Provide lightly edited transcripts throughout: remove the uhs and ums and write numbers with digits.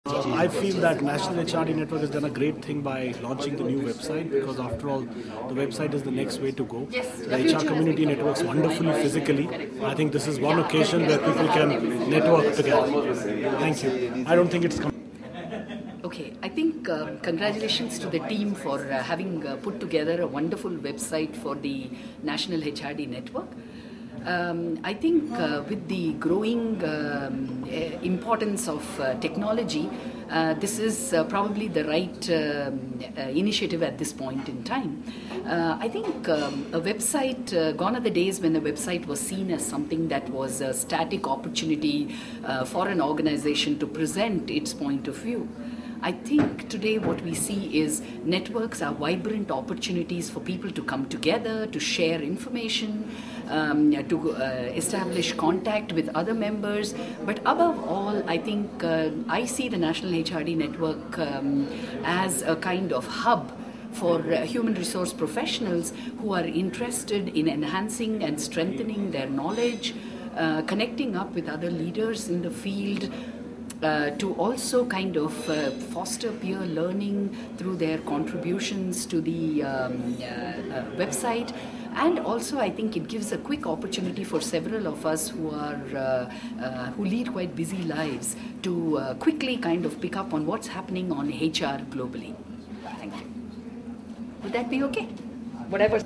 I feel that National HRD Network has done a great thing by launching the new website, because after all, the website is the next way to go. The HR community networks wonderfully physically. I think this is one occasion where people can network together. Thank you. I don't think it's Okay, I think congratulations to the team for having put together a wonderful website for the National HRD Network. I think with the growing importance of technology, this is probably the right initiative at this point in time. I think a website, gone are the days when a website was seen as something that was a static opportunity for an organization to present its point of view. I think today what we see is networks are vibrant opportunities for people to come together, to share information, to establish contact with other members. But above all, I think I see the National HRD Network as a kind of hub for human resource professionals who are interested in enhancing and strengthening their knowledge, connecting up with other leaders in the field, to also kind of foster peer learning through their contributions to the website. And also, I think it gives a quick opportunity for several of us who lead quite busy lives to quickly kind of pick up on what's happening on HR globally. Thank you. Would that be okay? Whatever.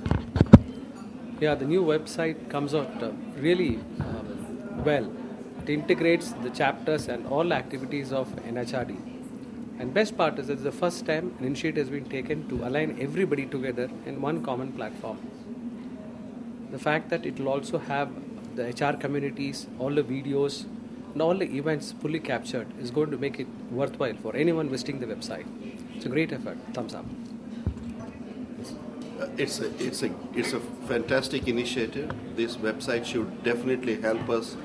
Yeah, the new website comes out really well. It integrates the chapters and all activities of NHRD. And best part is that it's the first time an initiative has been taken to align everybody together in one common platform. The fact that it will also have the HR communities, all the videos, and all the events fully captured is going to make it worthwhile for anyone visiting the website. It's a great effort. Thumbs up. It's a fantastic initiative. This website should definitely help us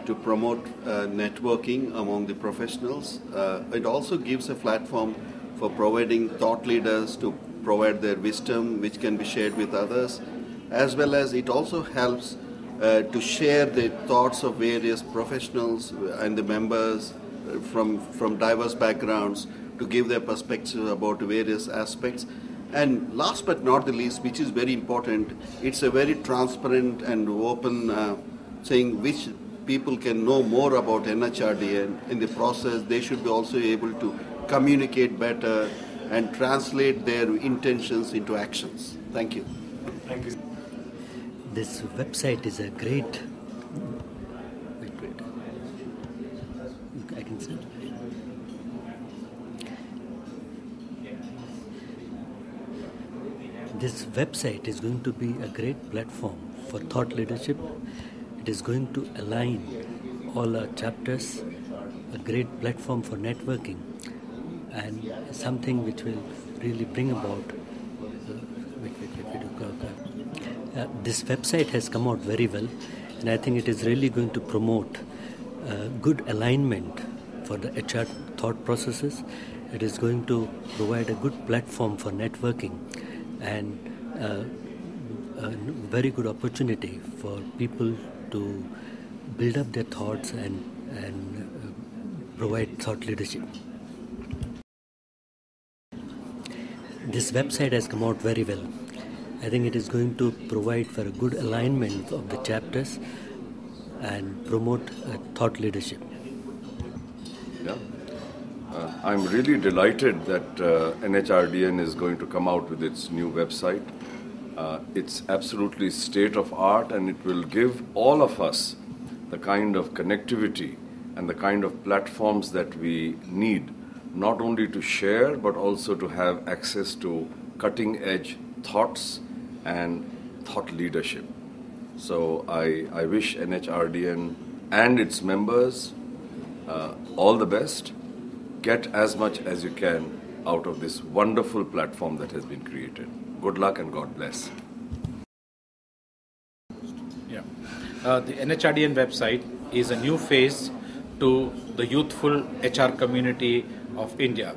to promote networking among the professionals. It also gives a platform for providing thought leaders to provide their wisdom, which can be shared with others, as well as it also helps to share the thoughts of various professionals and the members from diverse backgrounds to give their perspective about various aspects. And last but not the least, which is very important, it's a very transparent and open saying which people can know more about NHRD, and in the process they should be also able to communicate better and translate their intentions into actions. Thank you. Thank you. This website is a great. Wait. I can say. This website is going to be a great platform for thought leadership. It is going to align all our chapters, a great platform for networking, and something which will really bring about. This website has come out very well, and I think it is really going to promote good alignment for the HR thought processes. It is going to provide a good platform for networking and a very good opportunity for people to build up their thoughts and provide thought leadership. This website has come out very well. I think it is going to provide for a good alignment of the chapters and promote thought leadership. Yeah. I'm really delighted that NHRDN is going to come out with its new website. It's absolutely state of art, and it will give all of us the kind of connectivity and the kind of platforms that we need, not only to share but also to have access to cutting edge thoughts and thought leadership. So I wish NHRDN and its members all the best. Get as much as you can out of this wonderful platform that has been created. Good luck and God bless. Yeah. The NHRDN website is a new phase to the youthful HR community of India.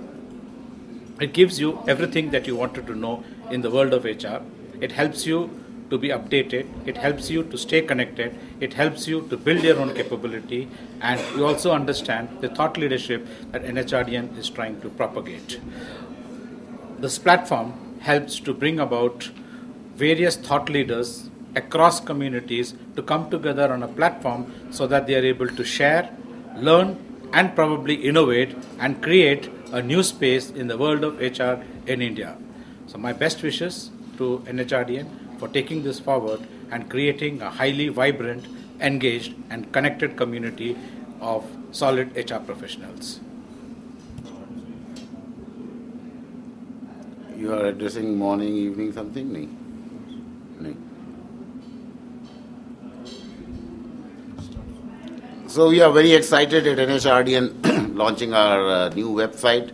It gives you everything that you wanted to know in the world of HR. It helps you to be updated, it helps you to stay connected, it helps you to build your own capability, and you also understand the thought leadership that NHRDN is trying to propagate. This platform helps to bring about various thought leaders across communities to come together on a platform so that they are able to share, learn, and probably innovate and create a new space in the world of HR in India. So my best wishes to NHRDN for taking this forward and creating a highly vibrant, engaged, and connected community of solid HR professionals. You are addressing morning, evening, something? No. No. So we are very excited at NHRDN launching our new website,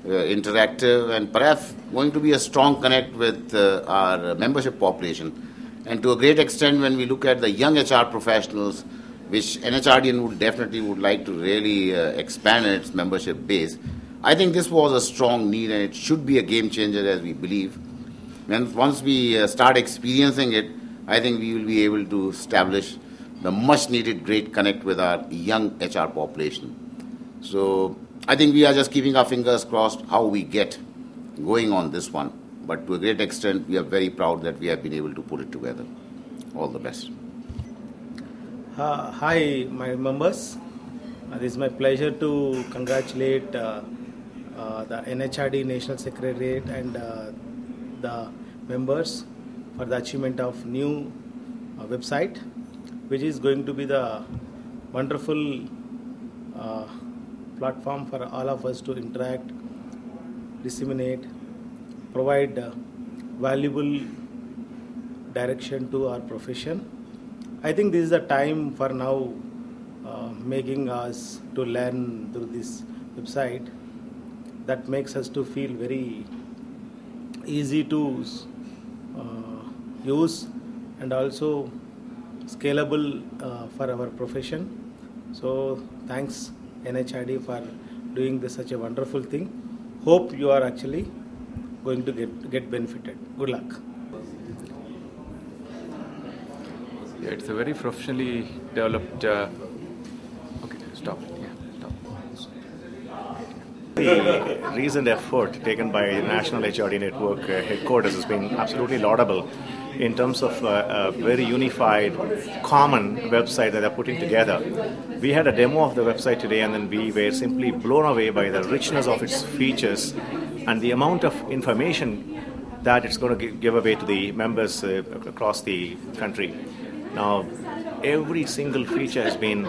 interactive, and perhaps going to be a strong connect with our membership population. And to a great extent, when we look at the young HR professionals, which NHRDN would like to really expand its membership base, I think this was a strong need, and it should be a game changer, as we believe. And once we start experiencing it, I think we will be able to establish the much needed great connect with our young HR population. So I think we are just keeping our fingers crossed how we get going on this one. But to a great extent, we are very proud that we have been able to put it together. All the best. Hi, my members. It is my pleasure to congratulate the NHRD National Secretariat and the members for the achievement of new website, which is going to be the wonderful platform for all of us to interact, disseminate, provide valuable direction to our profession. I think this is the time for now making us to learn through this website that makes us to feel very easy to use and also scalable for our profession. So thanks NHRD for doing this such a wonderful thing. Hope you are actually going to get benefited. Good luck. Yeah, it's a very professionally developed. Okay, stop. Yeah, stop. The recent effort taken by National HRD Network headquarters has been absolutely laudable in terms of a very unified, common website that they're putting together. We had a demo of the website today, and then we were simply blown away by the richness of its features and the amount of information that it's going to give away to the members across the country. Now, every single feature has been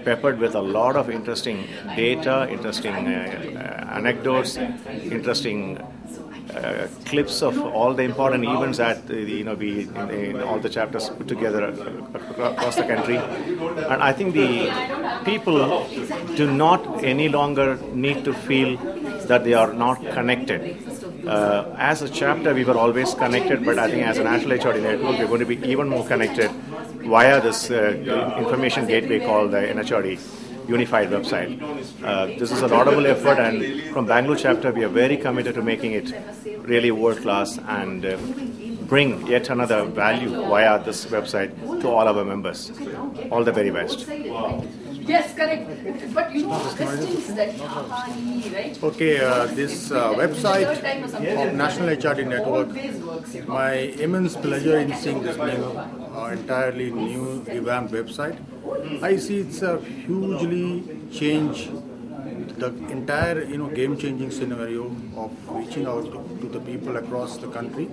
peppered with a lot of interesting data, interesting anecdotes, interesting clips of all the important events that we in all the chapters put together across the country. And I think the people do not any longer need to feel that they are not connected. As a chapter, we were always connected, but I think as a National HRD Network, we're going to be even more connected via this information gateway called the NHRD Unified website. This is a laudable effort, and from Bangalore chapter, we are very committed to making it really world-class and bring yet another value via this website to all our members. All the very best. Yes, correct. But questions that right? Okay, this website of National HRD Network, my immense pleasure in seeing this new, entirely new revamped website. I see it's a hugely change the entire game-changing scenario of reaching out to the people across the country,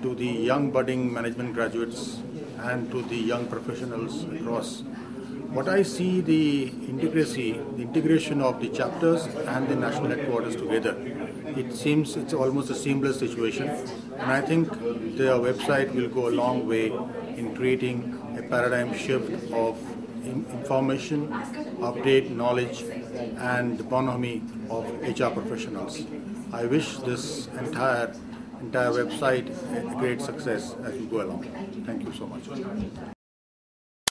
to the young budding management graduates, and to the young professionals across. What I see the integration of the chapters and the national headquarters together, it seems it's almost a seamless situation, and I think the website will go a long way in creating a paradigm shift of information, update, knowledge, and the bonhomie of HR professionals. I wish this entire website a great success as we go along. Thank you so much.